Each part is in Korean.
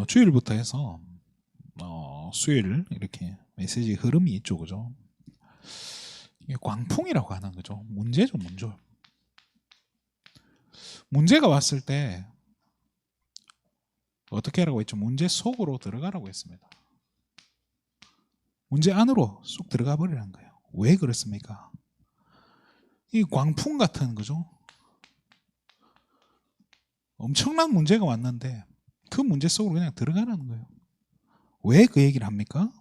주일부터 해서 수요일 이렇게 메시지 흐름이 있죠, 그죠? 이게 광풍이라고 하는 거죠. 문제죠, 문제. 문제가 왔을 때 어떻게 하라고 했죠? 문제 속으로 들어가라고 했습니다. 문제 안으로 쑥 들어가 버리라는 거예요. 왜 그렇습니까? 이 광풍 같은 거죠. 엄청난 문제가 왔는데 그 문제 속으로 그냥 들어가라는 거예요. 왜 그 얘기를 합니까?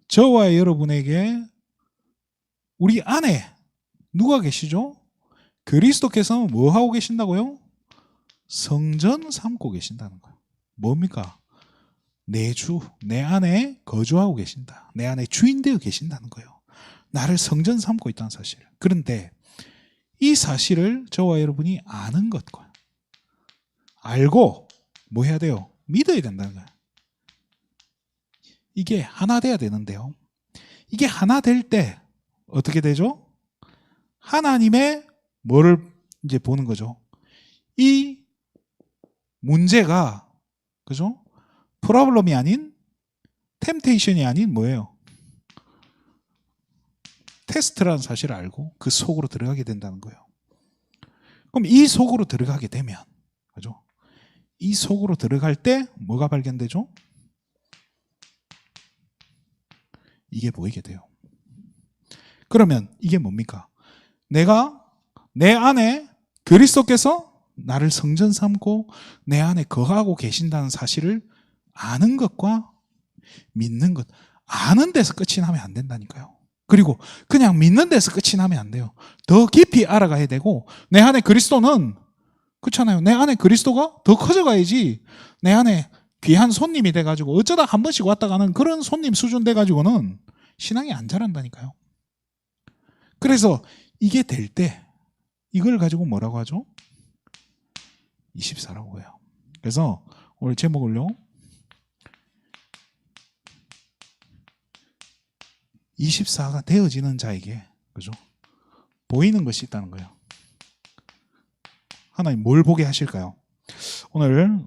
저와 여러분에게 우리 안에 누가 계시죠? 그리스도께서 뭐 하고 계신다고요? 성전 삼고 계신다는 거예요. 뭡니까? 내 주, 내 안에 거주하고 계신다. 내 안에 주인 되어 계신다는 거예요. 나를 성전 삼고 있다는 사실. 그런데 이 사실을 저와 여러분이 아는 것과 알고 뭐 해야 돼요? 믿어야 된다는 거예요. 이게 하나 돼야 되는데요. 이게 하나 될 때 어떻게 되죠? 하나님의 뭐를 이제 보는 거죠? 이 문제가 그죠? 프로블럼이 아닌 템테이션이 아닌 뭐예요? 테스트라는 사실을 알고 그 속으로 들어가게 된다는 거예요. 그럼 이 속으로 들어가게 되면 그죠? 이 속으로 들어갈 때 뭐가 발견되죠? 이게 보이게 돼요. 그러면 이게 뭡니까? 내가 내 안에 그리스도께서 나를 성전 삼고 내 안에 거하고 계신다는 사실을 아는 것과 믿는 것. 아는 데서 끝이 나면 안 된다니까요. 그리고 그냥 믿는 데서 끝이 나면 안 돼요. 더 깊이 알아가야 되고 내 안에 그리스도는 그렇잖아요. 내 안에 그리스도가 더 커져가야지 내 안에 귀한 손님이 돼가지고 어쩌다 한 번씩 왔다 가는 그런 손님 수준 돼가지고는 신앙이 안 자란다니까요. 그래서 이게 될 때 이걸 가지고 뭐라고 하죠? 24라고 해요. 그래서 오늘 제목을요 24가 되어지는 자에게 그죠? 보이는 것이 있다는 거예요. 하나님 뭘 보게 하실까요? 오늘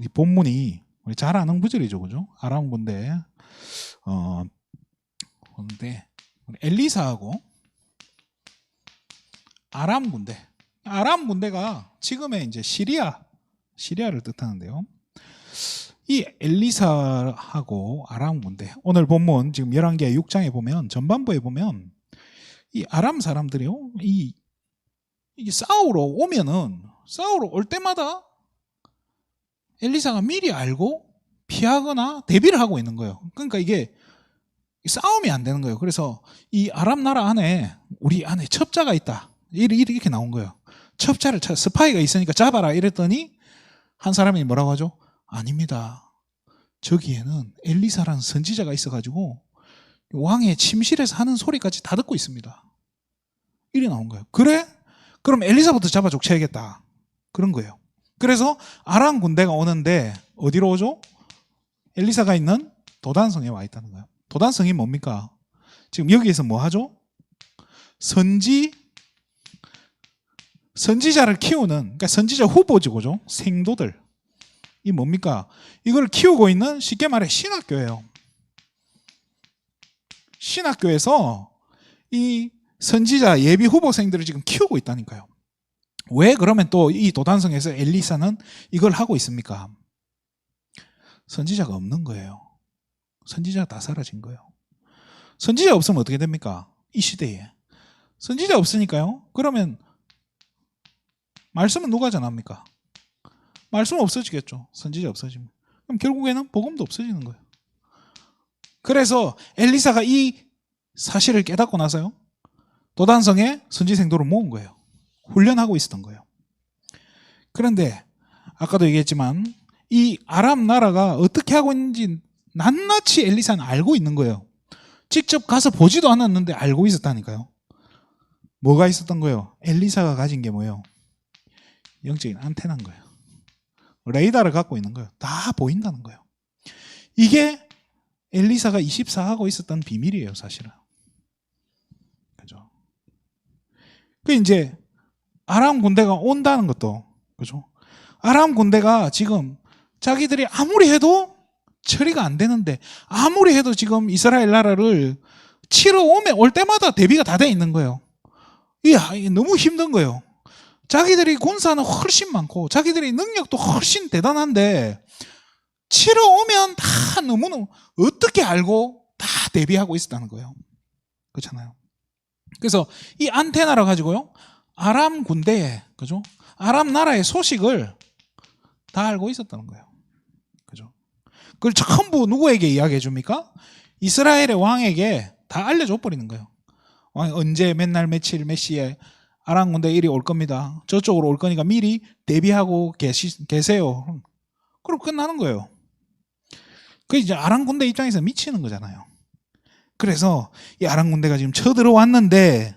이 본문이 우리 잘 아는 구절이죠, 그죠? 아람 군대 근데 엘리사하고 아람 군대가 지금의 이제 시리아를 뜻하는데요. 이 엘리사하고 아람 군대 오늘 본문 지금 11개 6장에 보면 전반부에 보면 이 아람 사람들이요 이게 싸우러 올 때마다 엘리사가 미리 알고 피하거나 대비를 하고 있는 거예요. 그러니까 이게 싸움이 안 되는 거예요. 그래서 이 아람 나라 안에 우리 안에 첩자가 있다. 이렇게 나온 거예요. 첩자를 스파이가 있으니까 잡아라 이랬더니 한 사람이 뭐라고 하죠? 아닙니다. 저기에는 엘리사라는 선지자가 있어가지고 왕의 침실에서 하는 소리까지 다 듣고 있습니다. 이래 나온 거예요. 그래? 그럼 엘리사부터 잡아 족쳐야겠다. 그런 거예요. 그래서 아람 군대가 오는데 어디로 오죠? 엘리사가 있는 도단성에 와 있다는 거예요. 도단성이 뭡니까? 지금 여기에서 뭐 하죠? 선지자를 키우는, 그러니까 선지자 후보죠, 그죠? 생도들. 이 뭡니까? 이걸 키우고 있는 쉽게 말해 신학교예요. 신학교에서 이 선지자 예비 후보생들을 지금 키우고 있다니까요. 왜 그러면 또 이 도단성에서 엘리사는 이걸 하고 있습니까? 선지자가 없는 거예요. 선지자가 다 사라진 거예요. 선지자 없으면 어떻게 됩니까? 이 시대에. 선지자 없으니까요. 그러면 말씀은 누가 전합니까? 말씀은 없어지겠죠. 선지자 없어지면. 그럼 결국에는 복음도 없어지는 거예요. 그래서 엘리사가 이 사실을 깨닫고 나서요. 도단성에 선지생도를 모은 거예요. 훈련하고 있었던 거예요. 그런데 아까도 얘기했지만 이 아람 나라가 어떻게 하고 있는지 낱낱이 엘리사는 알고 있는 거예요. 직접 가서 보지도 않았는데 알고 있었다니까요. 뭐가 있었던 거예요? 엘리사가 가진 게 뭐예요? 영적인 안테나인 거예요. 레이더를 갖고 있는 거예요. 다 보인다는 거예요. 이게 엘리사가 24하고 있었던 비밀이에요, 사실은. 그죠? 그 이제 아람 군대가 온다는 것도 그죠? 아람 군대가 지금 자기들이 아무리 해도 처리가 안 되는데, 아무리 해도 지금 이스라엘 나라를 치러 올 때마다 대비가 다 돼 있는 거예요. 이게 너무 힘든 거예요. 자기들이 군사는 훨씬 많고 자기들이 능력도 훨씬 대단한데 치러 오면 다 너무너무 어떻게 알고 다 대비하고 있었다는 거예요. 그렇잖아요. 그래서 이 안테나를 가지고요, 아람 군대에, 그죠? 아람 나라의 소식을 다 알고 있었다는 거예요. 그죠? 그걸 전부 누구에게 이야기해 줍니까? 이스라엘의 왕에게 다 알려줘 버리는 거예요. 왕이 언제 맨날 며칠 몇 시에 아람 군대 이리 올 겁니다. 저쪽으로 올 거니까 미리 대비하고 계세요. 그럼 끝나는 거예요. 그 이제 아람 군대 입장에서 미치는 거잖아요. 그래서 이 아람 군대가 지금 쳐들어왔는데,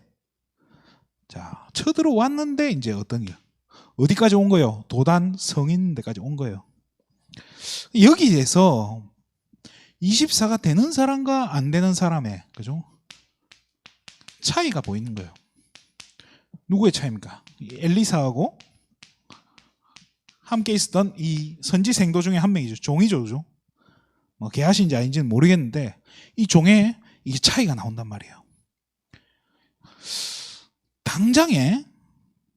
자, 쳐들어왔는데 이제 어디까지 온 거예요? 도단 성인 데까지 온 거예요. 여기에서 24가 되는 사람과 안 되는 사람의, 그죠? 차이가 보이는 거예요. 누구의 차이입니까? 엘리사하고 함께 있었던 이 선지 생도 중에 한 명이죠. 종이죠, 그죠? 뭐 개하신지 아닌지는 모르겠는데 이 종에 이게 차이가 나온단 말이에요. 당장에,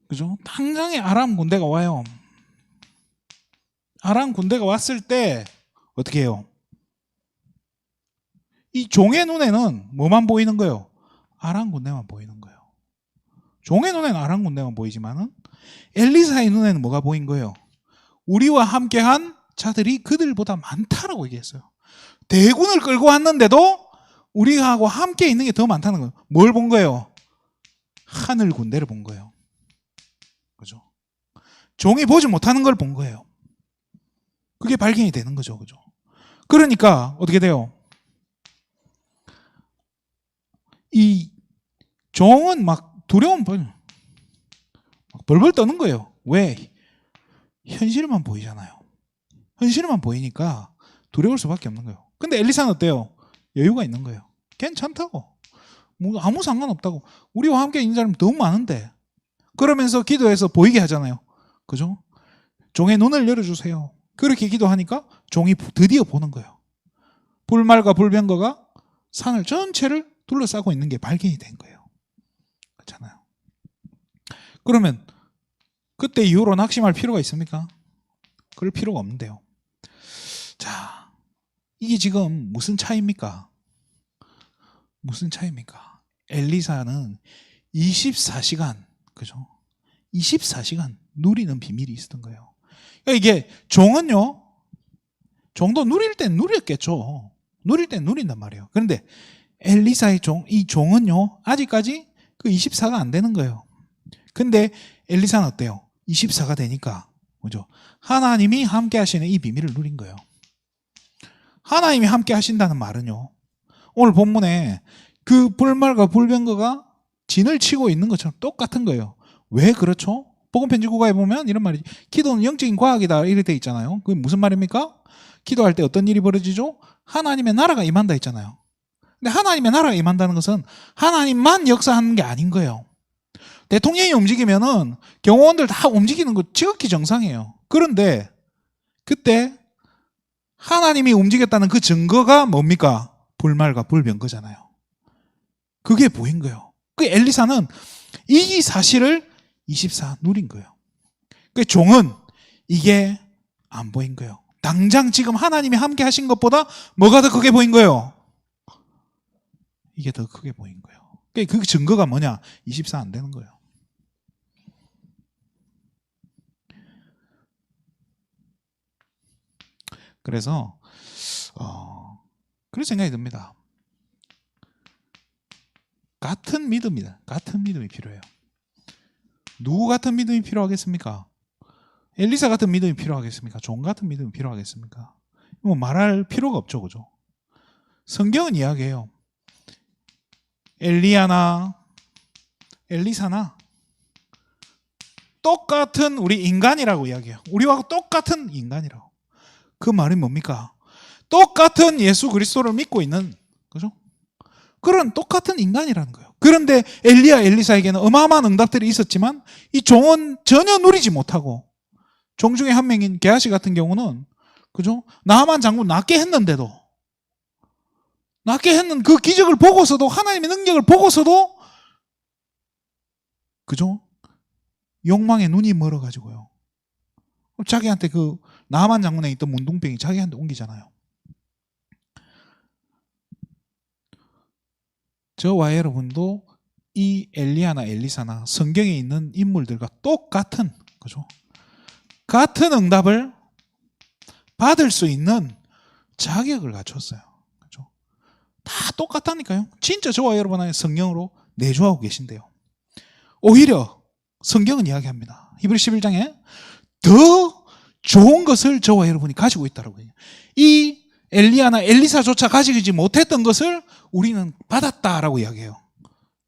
그죠? 당장에 아람 군대가 와요. 아람 군대가 왔을 때 어떻게 해요? 이 종의 눈에는 뭐만 보이는 거예요? 아람 군대만 보이는 거예요. 종의 눈에는 아람 군대만 보이지만은 엘리사의 눈에는 뭐가 보인 거예요? 우리와 함께한 자들이 그들보다 많다라고 얘기했어요. 대군을 끌고 왔는데도 우리하고 함께 있는 게 더 많다는 거예요. 뭘 본 거예요? 하늘 군대를 본 거예요. 그죠? 종이 보지 못하는 걸 본 거예요. 그게 발견이 되는 거죠. 그죠? 그러니까 어떻게 돼요? 이 종은 막 두려움 벌벌 떠는 거예요. 왜? 현실만 보이잖아요. 현실만 보이니까 두려울 수밖에 없는 거예요. 근데 엘리사는 어때요? 여유가 있는 거예요. 괜찮다고. 뭐 아무 상관없다고. 우리와 함께 있는 사람이 너무 많은데. 그러면서 기도해서 보이게 하잖아요. 그죠? 종의 눈을 열어주세요. 그렇게 기도하니까 종이 드디어 보는 거예요. 불말과 불병거가 산을 전체를 둘러싸고 있는 게 발견이 된 거예요. 그렇잖아요. 그러면 그때 이후로 낙심할 필요가 있습니까? 그럴 필요가 없는데요. 자, 이게 지금 무슨 차이입니까? 무슨 차이입니까? 엘리사는 24시간, 그죠? 24시간 누리는 비밀이 있었던 거예요. 그러니까 이게 종은요, 종도 누릴 땐 누렸겠죠. 누릴 땐 누린단 말이에요. 그런데 엘리사의 이 종은요, 아직까지 그 24가 안 되는 거예요. 근데 엘리사는 어때요? 24가 되니까, 그죠? 하나님이 함께 하시는 이 비밀을 누린 거예요. 하나님이 함께 하신다는 말은요, 오늘 본문에 그 불말과 불병거가 진을 치고 있는 것처럼 똑같은 거예요. 왜 그렇죠? 복음편지구가에 보면 이런 말이지. 기도는 영적인 과학이다 이렇게 돼 있잖아요. 그게 무슨 말입니까? 기도할 때 어떤 일이 벌어지죠? 하나님의 나라가 임한다 있잖아요. 근데 하나님의 나라가 임한다는 것은 하나님만 역사하는 게 아닌 거예요. 대통령이 움직이면은 경호원들 다 움직이는 거 지극히 정상이에요. 그런데 그때 하나님이 움직였다는 그 증거가 뭡니까? 불말과 불병거잖아요. 그게 보인 거예요. 그 엘리사는 이 사실을 24 누린 거예요. 그 종은 이게 안 보인 거예요. 당장 지금 하나님이 함께 하신 것보다 뭐가 더 크게 보인 거예요? 이게 더 크게 보인 거예요. 그 증거가 뭐냐? 24 안 되는 거예요. 그래서 그런 생각이 듭니다. 같은 믿음이다. 같은 믿음이 필요해요. 누구 같은 믿음이 필요하겠습니까? 엘리사 같은 믿음이 필요하겠습니까? 종 같은 믿음이 필요하겠습니까? 뭐 말할 필요가 없죠, 그죠? 성경은 이야기해요. 엘리야나 엘리사나 똑같은 우리 인간이라고 이야기해요. 우리와 똑같은 인간이라고. 그 말이 뭡니까? 똑같은 예수 그리스도를 믿고 있는, 그죠? 그런 똑같은 인간이라는 거예요. 그런데 엘리사에게는 어마어마한 응답들이 있었지만 이 종은 전혀 누리지 못하고, 종 중에 한 명인 게하시 같은 경우는 그죠? 나만 장군 낫게 했는데도, 낫게 했는 그 기적을 보고서도, 하나님의 능력을 보고서도, 그죠? 욕망에 눈이 멀어가지고요. 자기한테 그 나만 장군에 있던 문둥병이 자기한테 옮기잖아요. 저와 여러분도 이 엘리야나 엘리사나 성경에 있는 인물들과 똑같은, 그죠? 같은 응답을 받을 수 있는 자격을 갖췄어요. 그죠? 다 똑같다니까요. 진짜 저와 여러분의 성령으로 내주하고 계신데요. 오히려 성경은 이야기합니다. 히브리 11장에 더 좋은 것을 저와 여러분이 가지고 있다라고 해요. 이 엘리야나 엘리사조차 가지지 못했던 것을 우리는 받았다라고 이야기해요.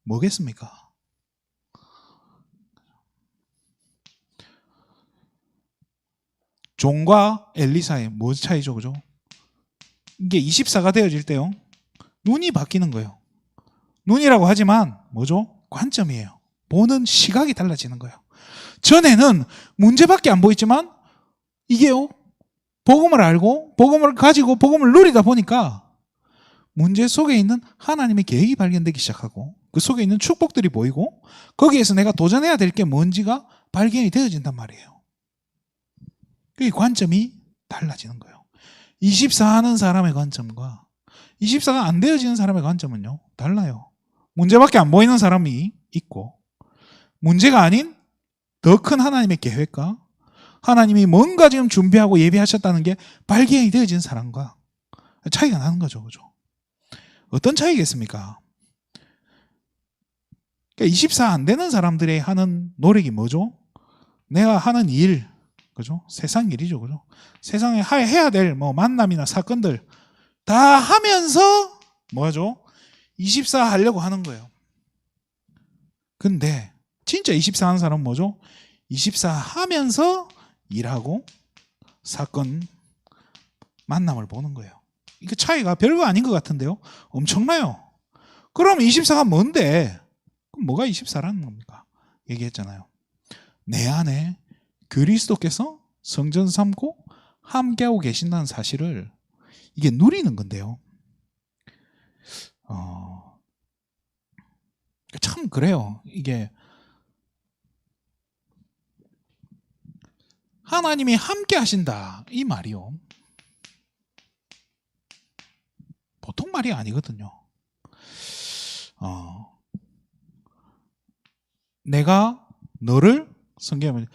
뭐겠습니까? 존과 엘리사의 뭐 차이죠, 그죠? 이게 24가 되어질 때요, 눈이 바뀌는 거예요. 눈이라고 하지만 뭐죠? 관점이에요. 보는 시각이 달라지는 거예요. 전에는 문제밖에 안 보였지만 이게요, 복음을 알고 복음을 가지고 복음을 누리다 보니까 문제 속에 있는 하나님의 계획이 발견되기 시작하고 그 속에 있는 축복들이 보이고 거기에서 내가 도전해야 될 게 뭔지가 발견이 되어진단 말이에요. 그 관점이 달라지는 거예요. 24 하는 사람의 관점과 24가 안 되어지는 사람의 관점은요, 달라요. 문제밖에 안 보이는 사람이 있고 문제가 아닌 더 큰 하나님의 계획과 하나님이 뭔가 지금 준비하고 예비하셨다는 게 발견이 되어진 사람과 차이가 나는 거죠. 그죠? 어떤 차이겠습니까? 그러니까 24 안 되는 사람들이 하는 노력이 뭐죠? 내가 하는 일, 그죠? 세상 일이죠. 그죠? 세상에 해야 될 뭐 만남이나 사건들 다 하면서 뭐죠? 24 하려고 하는 거예요. 근데 진짜 24 하는 사람은 뭐죠? 24 하면서 일하고 사건 만남을 보는 거예요. 이게 차이가 별거 아닌 것 같은데요, 엄청나요. 그럼 24가 뭔데? 그럼 뭐가 24라는 겁니까? 얘기했잖아요. 내 안에 그리스도께서 성전 삼고 함께하고 계신다는 사실을 이게 누리는 건데요. 참 그래요. 이게 하나님이 함께 하신다, 이 말이요, 보통 말이 아니거든요. 내가 너를 성경에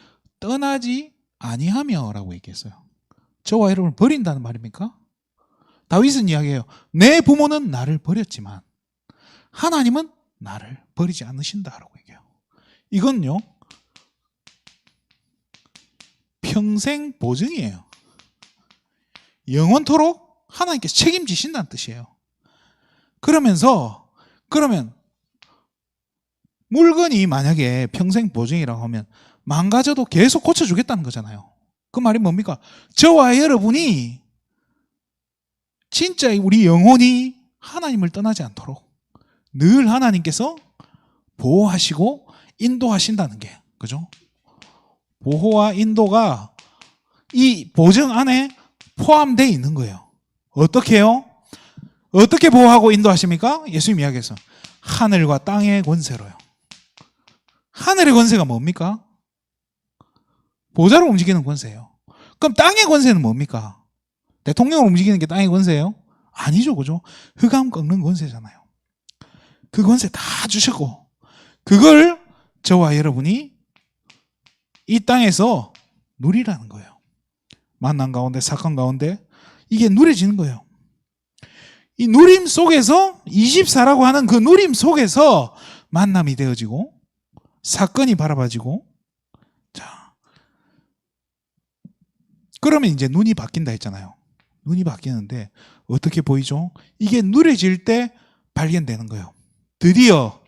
떠나지 아니하며 라고 얘기했어요. 저와 여러분을 버린다는 말입니까? 다윗은 이야기해요. 내 부모는 나를 버렸지만 하나님은 나를 버리지 않으신다라고 얘기해요. 이건요, 평생 보증이에요. 영원토록 하나님께서 책임지신다는 뜻이에요. 그러면 물건이 만약에 평생 보증이라고 하면 망가져도 계속 고쳐주겠다는 거잖아요. 그 말이 뭡니까? 저와 여러분이 진짜 우리 영혼이 하나님을 떠나지 않도록 늘 하나님께서 보호하시고 인도하신다는 게, 그죠? 보호와 인도가 이 보증 안에 포함되어 있는 거예요. 어떻게 해요? 어떻게 보호하고 인도하십니까? 예수님 이야기에서 하늘과 땅의 권세로요. 하늘의 권세가 뭡니까? 보좌로 움직이는 권세예요. 그럼 땅의 권세는 뭡니까? 대통령을 움직이는 게 땅의 권세예요? 아니죠, 그죠? 흑암 꺾는 권세잖아요. 그 권세 다 주셨고 그걸 저와 여러분이 이 땅에서 누리라는 거예요. 만남 가운데, 사건 가운데 이게 누려지는 거예요. 이 누림 속에서 24라고 하는 그 누림 속에서 만남이 되어지고 사건이 바라봐지고, 자, 그러면 이제 눈이 바뀐다 했잖아요. 눈이 바뀌는데 어떻게 보이죠? 이게 누려질 때 발견되는 거예요. 드디어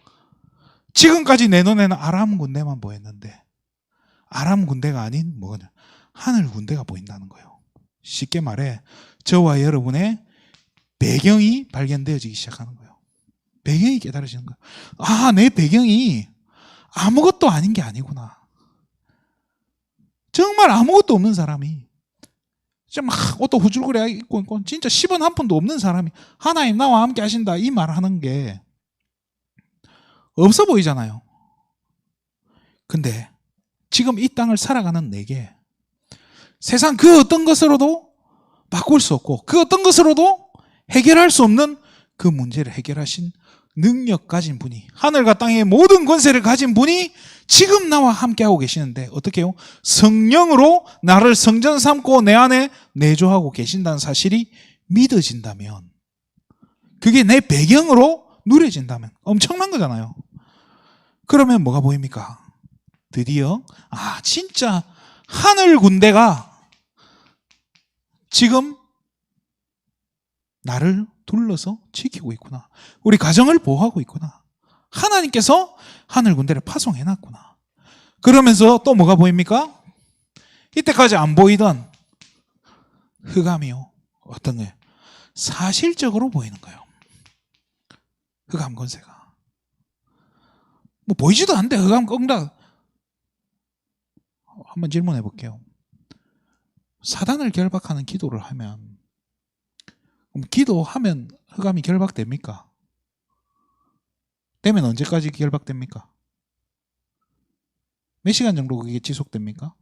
지금까지 내 눈에는 아람 군대만 보였는데 아람 군대가 아닌 뭐냐, 하늘 군대가 보인다는 거예요. 쉽게 말해 저와 여러분의 배경이 발견되어지기 시작하는 거예요. 배경이 깨달아지는 거예요. 아, 내 배경이 아무것도 아닌 게 아니구나. 정말 아무것도 없는 사람이 진짜 막 옷도 후줄그레 입고 있고 진짜 10원 한 푼도 없는 사람이 하나님 나와 함께 하신다 이 말 하는 게 없어 보이잖아요. 근데 지금 이 땅을 살아가는 내게 세상 그 어떤 것으로도 바꿀 수 없고 그 어떤 것으로도 해결할 수 없는 그 문제를 해결하신 능력 가진 분이, 하늘과 땅의 모든 권세를 가진 분이 지금 나와 함께하고 계시는데 어떻게 해요? 성령으로 나를 성전 삼고 내 안에 내조하고 계신다는 사실이 믿어진다면, 그게 내 배경으로 누려진다면 엄청난 거잖아요. 그러면 뭐가 보입니까? 드디어 진짜 하늘 군대가 지금 나를 둘러서 지키고 있구나. 우리 가정을 보호하고 있구나. 하나님께서 하늘 군대를 파송해놨구나. 그러면서 또 뭐가 보입니까? 이때까지 안 보이던 흑암이요. 어떤 거예요? 사실적으로 보이는 거예요. 흑암 권세가. 뭐 보이지도 않는데 흑암 껑다. 한번 질문해 볼게요. 사단을 결박하는 기도를 하면, 그럼 기도하면 흑암이 결박됩니까? 되면 언제까지 결박됩니까? 몇 시간 정도 그게 지속됩니까?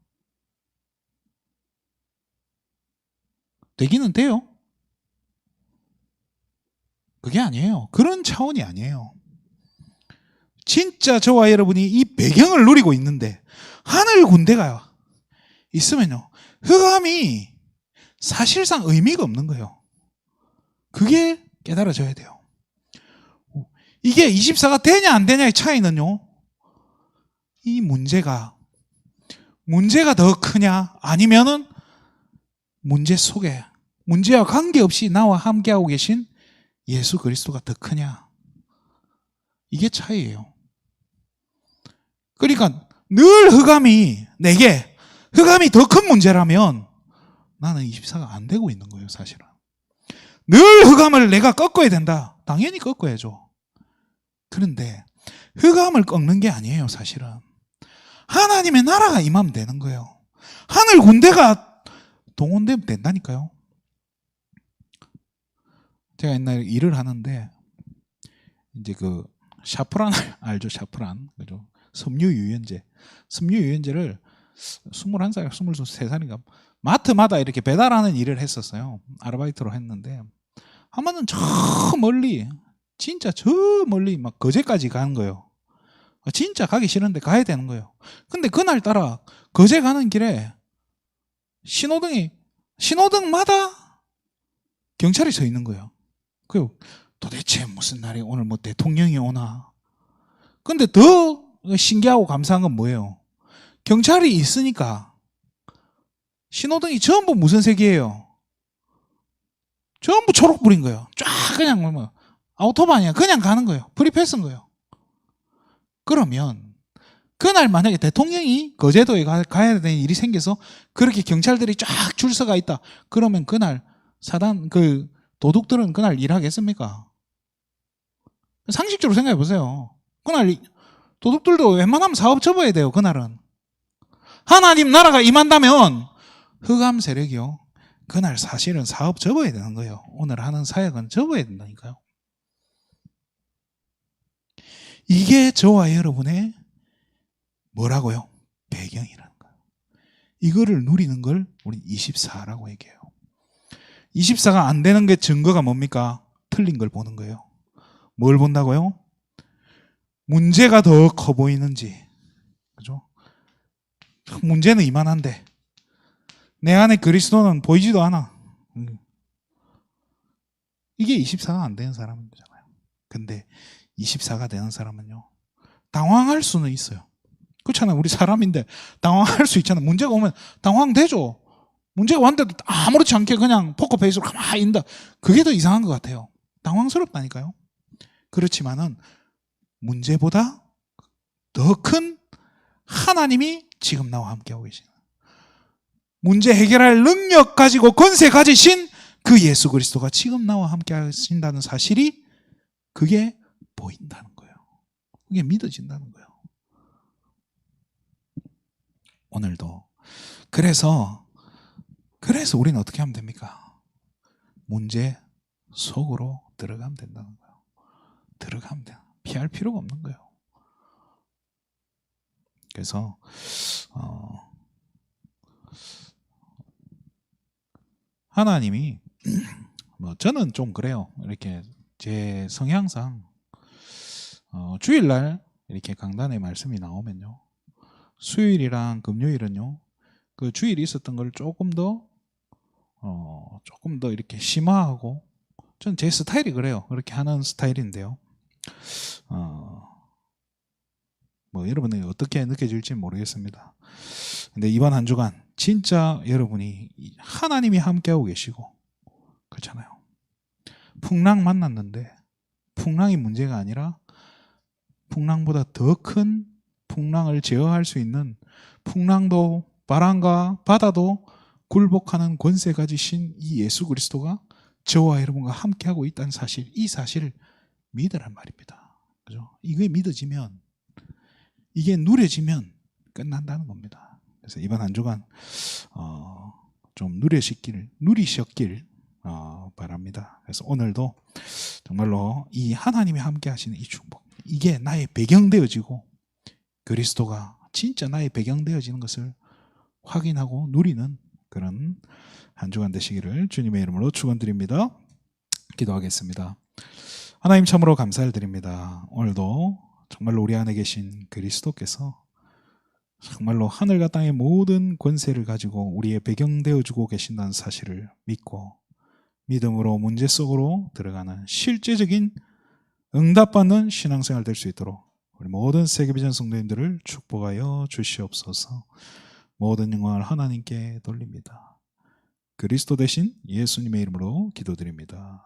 되기는 돼요. 그게 아니에요. 그런 차원이 아니에요. 진짜 저와 여러분이 이 배경을 누리고 있는데 하늘 군대가 있으면요, 흑암이 사실상 의미가 없는 거예요. 그게 깨달아져야 돼요. 이게 24가 되냐 안 되냐의 차이는요, 이 문제가 더 크냐 아니면은 문제 속에 문제와 관계없이 나와 함께하고 계신 예수 그리스도가 더 크냐, 이게 차이예요. 그러니까 늘 내게 흑암이 더 큰 문제라면 나는 24가 안 되고 있는 거예요. 사실은 늘 흑암을 내가 꺾어야 된다, 당연히 꺾어야죠. 그런데 흑암을 꺾는 게 아니에요. 사실은 하나님의 나라가 임하면 되는 거예요. 하늘 군대가 동원되면 된다니까요. 제가 옛날에 일을 하는데 이제 그 샤프란 알죠? 샤프란, 그죠? 섬유유연제를 21살, 23살인가 마트마다 이렇게 배달하는 일을 했었어요. 아르바이트로 했는데 한 번은 저 멀리, 진짜 저 멀리 막 거제까지 가는 거예요. 진짜 가기 싫은데 가야 되는 거예요. 근데 그날따라 거제 가는 길에 신호등마다 경찰이 서 있는 거예요. 그 도대체 무슨 날에 오늘 뭐 대통령이 오나. 근데 더 신기하고 감사한 건 뭐예요? 경찰이 있으니까 신호등이 전부 무슨 색이에요? 전부 초록불인 거예요. 쫙 그냥 뭐 아우토바이야 그냥 가는 거예요. 프리패스인 거예요. 그러면 그날 만약에 대통령이 거제도에 가야 되는 일이 생겨서 그렇게 경찰들이 쫙 줄 서가 있다. 그러면 그날 도둑들은 그날 일하겠습니까? 상식적으로 생각해 보세요. 그날 도둑들도 웬만하면 사업 접어야 돼요. 그날은 하나님 나라가 임한다면 흑암 세력이요, 그날 사실은 사업 접어야 되는 거예요. 오늘 하는 사역은 접어야 된다니까요. 이게 저와 여러분의 뭐라고요? 배경이라는 거예요. 이거를 누리는 걸 우리 24라고 얘기해요. 24가 안 되는 게 증거가 뭡니까? 틀린 걸 보는 거예요. 뭘 본다고요? 문제가 더 커 보이는지, 그죠? 문제는 이만한데 내 안에 그리스도는 보이지도 않아. 이게 24가 안 되는 사람인 거잖아요. 근데 24가 되는 사람은요, 당황할 수는 있어요. 그렇잖아요. 우리 사람인데 당황할 수 있잖아요. 문제가 오면 당황되죠. 문제가 왔는데도 아무렇지 않게 그냥 포커페이스로 가만히 있는다. 그게 더 이상한 것 같아요. 당황스럽다니까요. 그렇지만은 문제보다 더 큰 하나님이 지금 나와 함께하고 계시는, 문제 해결할 능력 가지고 권세 가지신 그 예수 그리스도가 지금 나와 함께 하신다는 사실이, 그게 보인다는 거예요. 그게 믿어진다는 거예요. 오늘도 그래서 그래서 우리는 어떻게 하면 됩니까? 문제 속으로 들어가면 된다는 거예요. 들어가면 돼. 피할 필요가 없는 거예요. 그래서 하나님이 저는 좀 그래요. 이렇게 제 성향상 주일날 이렇게 강단에 말씀이 나오면요, 수요일이랑 금요일은요, 그 주일이 있었던 걸 조금 더 이렇게 심화하고, 전 제 스타일이 그래요. 그렇게 하는 스타일인데요. 여러분이 어떻게 느껴질지 모르겠습니다. 근데 이번 한 주간 진짜 여러분이 하나님이 함께하고 계시고, 그렇잖아요. 풍랑 만났는데 풍랑이 문제가 아니라 풍랑보다 더 큰 풍랑을 제어할 수 있는, 풍랑도 바람과 바다도 굴복하는 권세 가지신 이 예수 그리스도가 저와 여러분과 함께하고 있다는 사실, 이 사실을 믿으란 말입니다. 그죠? 이게 믿어지면, 이게 누려지면 끝난다는 겁니다. 그래서 이번 한 주간 좀 누리셨길 바랍니다. 그래서 오늘도 정말로 이 하나님이 함께 하시는 이 축복, 이게 나의 배경되어지고 그리스도가 진짜 나의 배경되어지는 것을 확인하고 누리는 그런 한 주간 되시기를 주님의 이름으로 축원드립니다. 기도하겠습니다. 하나님 참으로 감사를 드립니다. 오늘도 정말로 우리 안에 계신 그리스도께서 정말로 하늘과 땅의 모든 권세를 가지고 우리의 배경되어주고 계신다는 사실을 믿고 믿음으로 문제 속으로 들어가는 실제적인 응답받는 신앙생활 될 수 있도록 우리 모든 세계비전 성도님들을 축복하여 주시옵소서. 모든 영광을 하나님께 돌립니다. 그리스도 대신 예수님의 이름으로 기도드립니다.